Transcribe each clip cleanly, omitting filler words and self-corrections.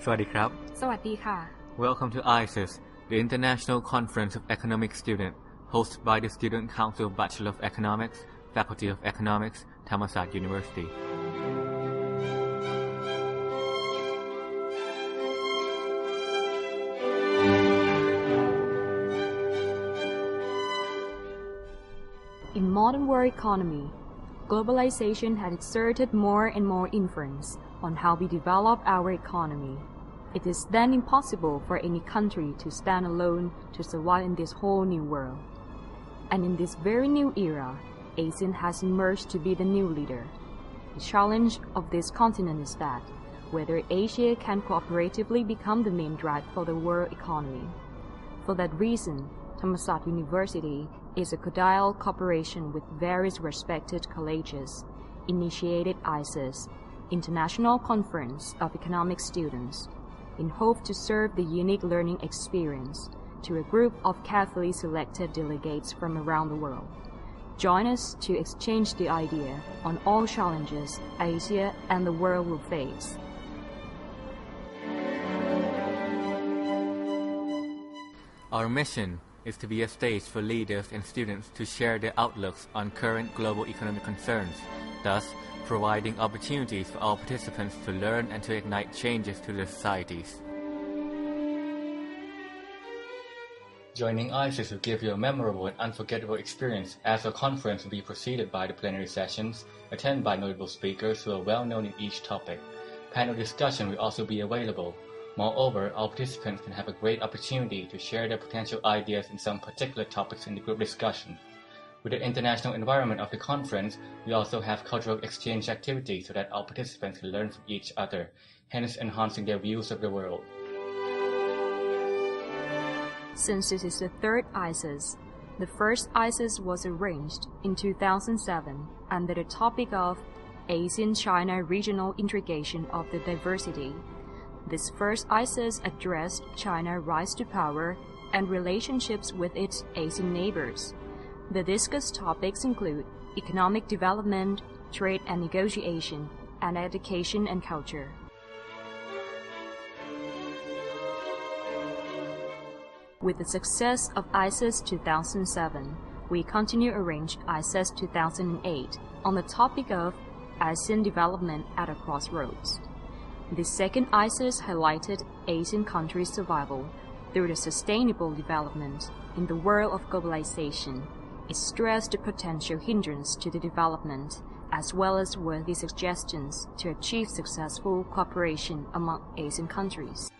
สวัสดีครับ สวัสดีค่ะ Welcome to ICES, the International Conference of Economic Students, hosted by the Student Council Bachelor of Economics, Faculty of Economics, Thammasat University. In modern world economy, globalization has exerted more and more influence on how we develop our economy. It is then impossible for any country to stand alone to survive in this whole new world. And in this very new era, ASEAN has emerged to be the new leader. The challenge of this continent is that whether Asia can cooperatively become the main drive for the world economy. For that reason, Thammasat University is a cordial cooperation with various respected colleges, initiated ICES, International Conference of Economic Students, in hope to serve the unique learning experience to a group of carefully selected delegates from around the world. Join us to exchange the idea on all challenges Asia and the world will face. Our mission is to be a stage for leaders and students to share their outlooks on current global economic concerns, thus providing opportunities for all participants to learn and to ignite changes to their societies. Joining ICES will give you a memorable and unforgettable experience, as the conference will be preceded by the plenary sessions, attended by notable speakers who are well known in each topic. Panel discussion will also be available. Moreover, all participants can have a great opportunity to share their potential ideas in some particular topics in the group discussion. With the international environment of the conference, we also have cultural exchange activities so that all participants can learn from each other, hence enhancing their views of the world. Since this is the third ICES, the first ICES was arranged in 2007 under the topic of ASEAN-China Regional Integration of the Diversity. This first ICES addressed China's rise to power and relationships with its ASEAN neighbors. The discussed topics include economic development, trade and negotiation, and education and culture. With the success of ICES 2007, we continue to arrange ICES 2008 on the topic of ASEAN development at a crossroads. The second ICES highlighted Asian countries' survival through the sustainable development in the world of globalization. It stressed the potential hindrance to the development, as well as worthy suggestions to achieve successful cooperation among Asian countries.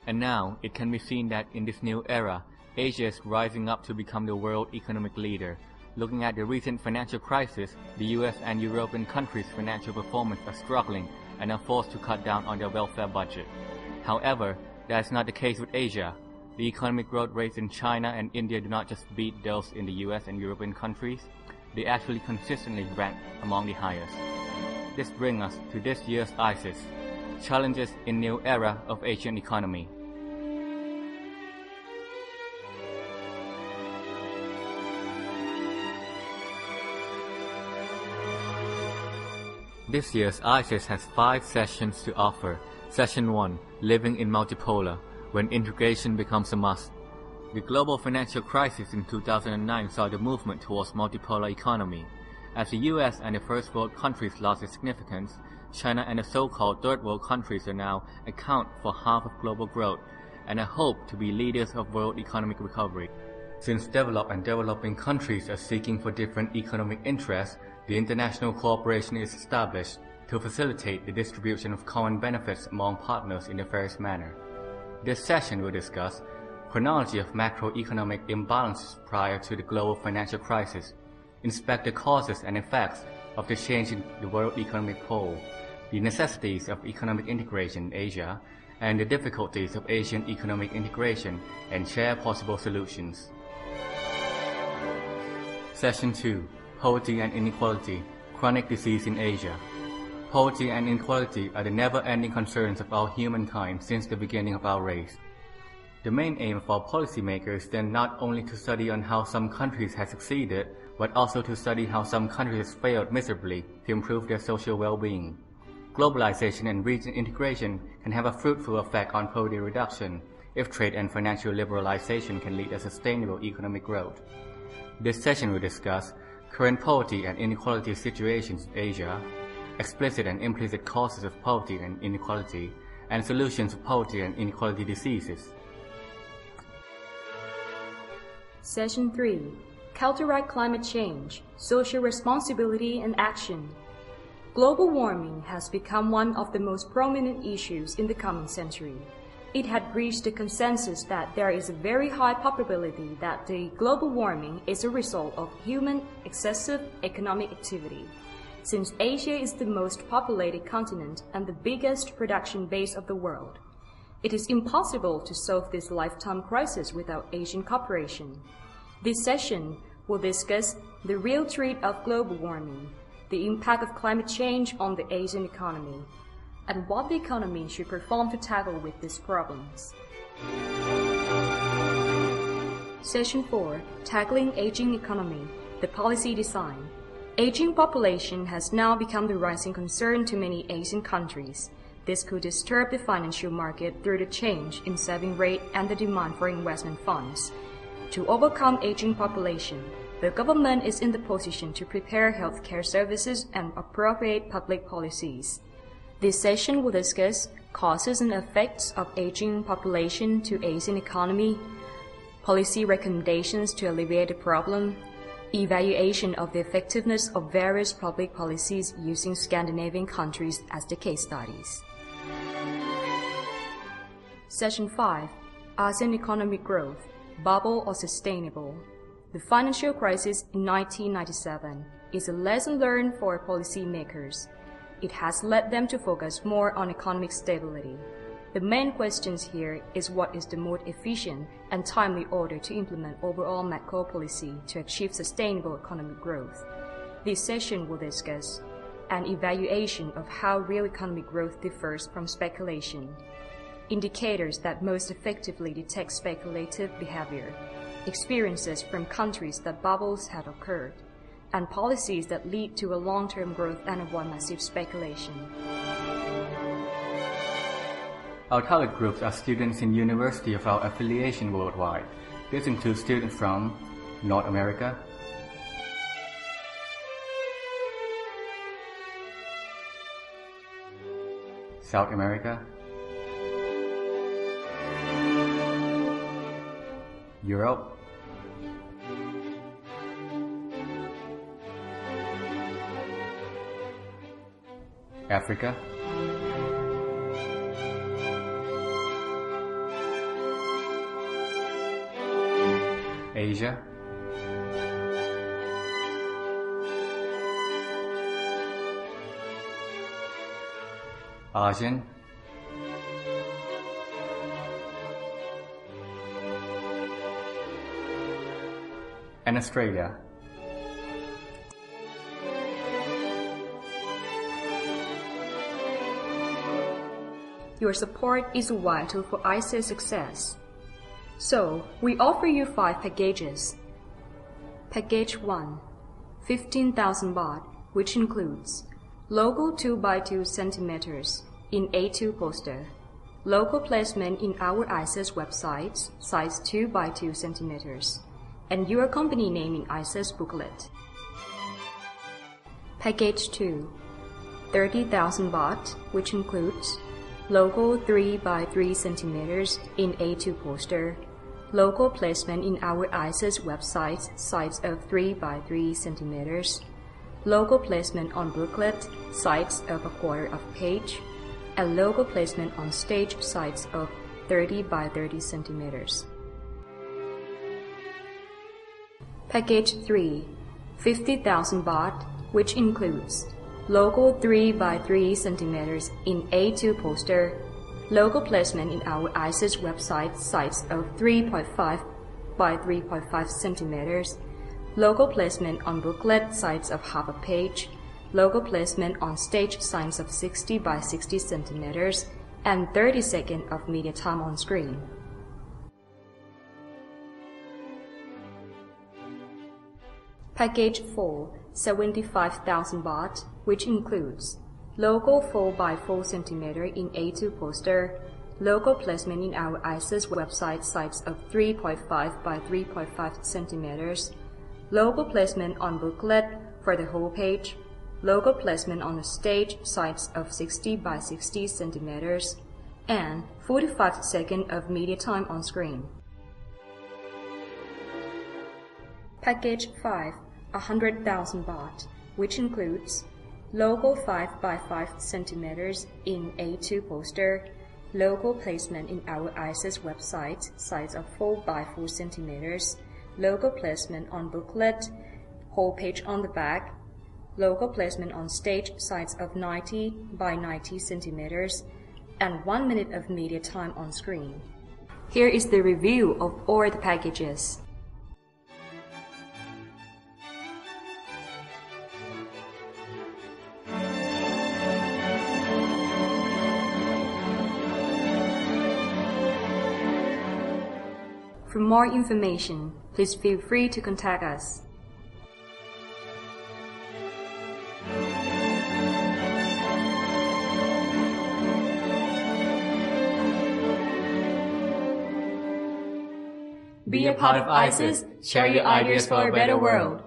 And now, it can be seen that in this new era, Asia is rising up to become the world economic leader. Looking at the recent financial crisis, the US and European countries' financial performance are struggling and are forced to cut down on their welfare budget. However, that is not the case with Asia. The economic growth rates in China and India do not just beat those in the US and European countries, they actually consistently rank among the highest. This brings us to this year's ICES, Challenges in New Era of Asian Economy. This year's ICES has 5 sessions to offer. Session 1, Living in Multipolar, when integration becomes a must. The global financial crisis in 2009 saw the movement towards multipolar economy. As the US and the first world countries lost their significance, China and the so-called third world countries are now account for half of global growth and are hoped to be leaders of world economic recovery. Since developed and developing countries are seeking for different economic interests, the international cooperation is established to facilitate the distribution of common benefits among partners in a fair manner. This session will discuss chronology of macroeconomic imbalances prior to the global financial crisis, inspect the causes and effects of the change in the world economic pole, the necessities of economic integration in Asia, and the difficulties of Asian economic integration, and share possible solutions. Session 2, Poverty and Inequality, Chronic Disease in Asia. Poverty and inequality are the never-ending concerns of all humankind since the beginning of our race. The main aim of our policymakers is then not only to study on how some countries have succeeded, but also to study how some countries failed miserably to improve their social well-being. Globalization and region integration can have a fruitful effect on poverty reduction if trade and financial liberalization can lead to sustainable economic growth. This session will discuss current poverty and inequality situations in Asia, explicit and implicit causes of poverty and inequality, and solutions to poverty and inequality diseases. Session 3. Counteract climate change, social responsibility and action. Global warming has become one of the most prominent issues in the coming century. It had reached the consensus that there is a very high probability that the global warming is a result of human excessive economic activity. Since Asia is the most populated continent and the biggest production base of the world, it is impossible to solve this lifetime crisis without Asian cooperation. This session will discuss the real threat of global warming, the impact of climate change on the Asian economy, and what the economy should perform to tackle with these problems. Session 4. Tackling Aging Economy, the Policy Design. Aging population has now become the rising concern to many Asian countries. This could disturb the financial market through the change in saving rate and the demand for investment funds. To overcome aging population, the government is in the position to prepare healthcare services and appropriate public policies. This session will discuss causes and effects of aging population to Asian economy, policy recommendations to alleviate the problem, evaluation of the effectiveness of various public policies using Scandinavian countries as the case studies. Session 5. ASEAN Economic Growth, Bubble or Sustainable. The financial crisis in 1997 is a lesson learned for policymakers. It has led them to focus more on economic stability. The main questions here is what is the most efficient and timely order to implement overall macro policy to achieve sustainable economic growth. This session will discuss an evaluation of how real economic growth differs from speculation, indicators that most effectively detect speculative behavior, experiences from countries that bubbles had occurred, and policies that lead to a long-term growth and avoid massive speculation. Our target groups are students in university of our affiliation worldwide. This includes students from North America, South America, Europe, Africa, Asia, ASEAN, and Australia. Your support is vital for ICES success. So, we offer you 5 packages. Package 1, 15,000 baht, which includes logo 2 by 2 centimeters in A2 poster, logo placement in our ICES websites, size 2 by 2 centimeters, and your company name in ICES booklet. Package 2, 30,000 baht, which includes logo 3 by 3 centimeters in A2 poster, logo placement in our ICES website, size of 3 by 3 centimeters, logo placement on booklet, size of a quarter of page, and logo placement on stage, size of 30 by 30 centimeters. Package 3, 50,000 baht, which includes logo 3 by 3 centimeters in A2 poster, logo placement in our ICES website, size of 3.5 by 3.5 centimeters, logo placement on booklet, size of half a page, logo placement on stage, size of 60 by 60 centimeters, and 30 seconds of media time on screen. Package 4, 75,000 baht, which includes Logo 4 by 4 cm in A2 poster. Logo placement in our ICES website size of 3.5 by 3.5 cm. Logo placement on booklet for the whole page. Logo placement on the stage size of 60 by 60 cm. And 45 seconds of media time on screen. Package 5, 100,000 baht, which includes logo 5 by 5 cm in A2 poster, logo placement in our ICES website size of 4 by 4 cm, logo placement on booklet, whole page on the back, logo placement on stage size of 90 by 90 cm, and 1 minute of media time on screen. Here is the review of all the packages. For more information, please feel free to contact us. Be a part of ICES, share your ideas for a better world.